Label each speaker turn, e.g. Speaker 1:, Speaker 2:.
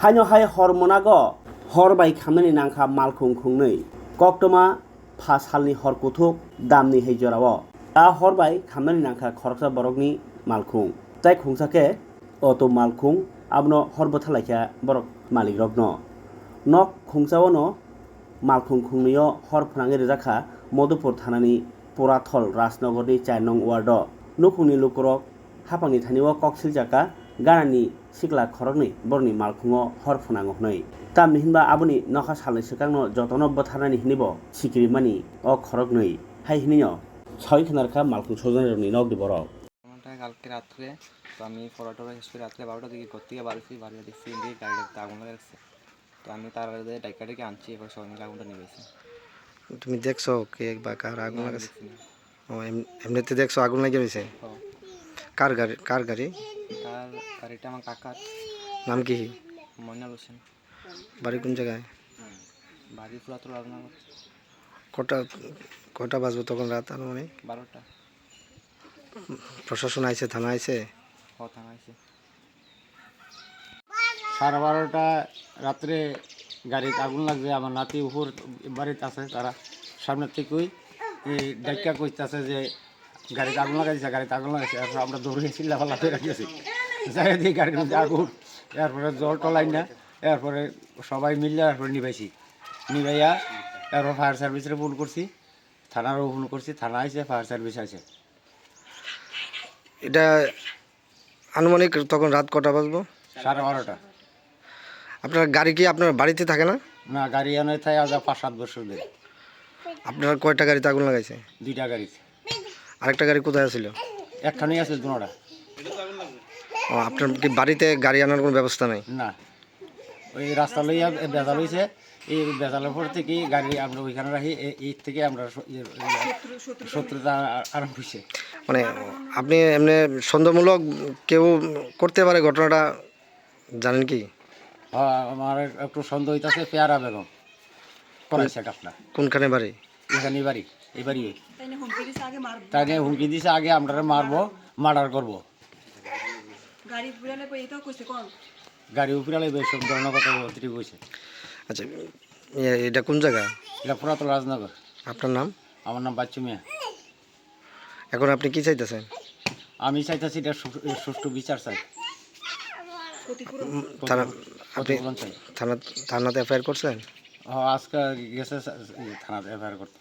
Speaker 1: হাইनो हाय हरमोनाग हरबाय खामनायनि नांखा मालखुं खुंनै कक्टमा फासालनि हरकुथुक दामनि हैजराव दा हरबाय खामनायनि नांखा खरकसा बरकनि मालखुं जाय खुंसाके अतो मालखुं आबनो हरबो थालायखा बरक मालिक रकनो नक खुंसावनो मालखुं खुंनैयो हर फनाङै रोजाखा मधुपुर थानानि पुराथल राजनगरनि 4 नं वार्ड नुखुंनि लुकरक हापांनि थानिव ककसिल जाका गानानि सिगला खरकनि बरनि मालखुङो हर फनाङै तामनि हिनबा आबुनि नखा सालनि सिगांनो जतनो बथारनानि हिनिब सिकिरिमानि अ खरकनै हाय हिनियो ছয় খানারকা মালখুং সজনের নক দিব
Speaker 2: কালকে রাত্রে তো আমি পড়াটা শেষ করে রাত্রে 12টার দিকে ঘর থেকে বাড়িছি বাড়িতে দেখছি যে গাড়িটা আগুন লাগছে তো আমি তার আগে ডাইকাটাকে আনছি এবার সবাই মিলে আগুনটা নিবেছি।
Speaker 3: তুমি দেখছো কে বা কার আগুন লাগাছে? ও এমনিতে দেখছো আগুন লেগে গেছে? কার গাড়ি তার গাড়িটা আমার কাকার। নাম কি? মইনাল হোসেন। বাড়ি কোন জায়গায়? বাড়ি পুরাতন রাজনগর। কটা বাজবে তখন রাত আনুমানিক? 12টা। প্রশাসন আইছে, থানা আইছে? থানা আইছে।
Speaker 4: 12:30 রাত্রে গাড়িতে আগুন লাগছে। আমার নাতি উপর বাড়িতে আছে, তারা সামনের থেকেই ডাক্কা কইতেছে যে গাড়িতে আগুন লাগাইছে, গাড়িতে আগুন লাগাইছে। এরপর আমরা দৌড়ে চিল্লাফাল্লা করে রাখিয়েছি, যাই দিয়ে গাড়ির মধ্যে আগুন, এরপরে জল টলাই না, এরপরে সবাই মিললে এরপরে নিভাইয়া এরপর ফায়ার সার্ভিসের ফোন করছি, থানারও ফোন করছি, থানা আইছে, ফায়ার সার্ভিস আছে।
Speaker 3: এটা আনুমানিক তখন রাত কটা বাজবো?
Speaker 4: 12:30।
Speaker 3: আপনার গাড়ি কি আপনার বাড়িতে থাকে না?
Speaker 4: না, গাড়ি এনে থাকে আজ 5-7 বছর ধরে।
Speaker 3: আপনার কয়টা গাড়িতে আগুন লাগাইছে?
Speaker 4: 2টা গাড়িতে।
Speaker 3: আরেকটা গাড়ি কোথায় ছিল?
Speaker 4: একখানেই আছে, দুটা।
Speaker 3: ও, আপনার কি বাড়িতে গাড়ি আনার কোনো ব্যবস্থা নাই?
Speaker 4: না, ওই রাস্তা লইয়া বেজাল হয়েছে, এই বেজালের পর থেকে গাড়ি আমরা ওইখানে রাখি, এই থেকে আমরা শত্রুতা আরম্ভ হয়েছে।
Speaker 3: মানে আপনি এমনি সন্দেহমূলক কেউ করতে পারে ঘটনাটা জানেন কি?
Speaker 4: আমার একটু সন্দেহ হইতেছে পেয়ারা বেগম করাইছে কাজটা।
Speaker 3: কোনখানে বাড়ি?
Speaker 4: এখানে বাড়ি, এই বাড়ি। তাই নিয়ে হুমকি দিছে আগে আমরা মারবো, মার্ডার করবো। গাড়ি উপরালে সব ধরনের কথা অতিরিক্ত হয়েছে।
Speaker 3: আচ্ছা, এটা কোন জায়গা?
Speaker 4: এটা পুরাতন রাজনগর।
Speaker 3: আপনার নাম?
Speaker 4: আমার নাম বাচ্চু মিয়া।
Speaker 3: এখন আপনি কি চাইতেছেন?
Speaker 4: আমি চাইতেছি এটা সুষ্ঠু বিচার চাই।
Speaker 3: থানাতে এফআইআর করছেন?
Speaker 4: আজকে গেছে থানাতে এফআইআর করতে।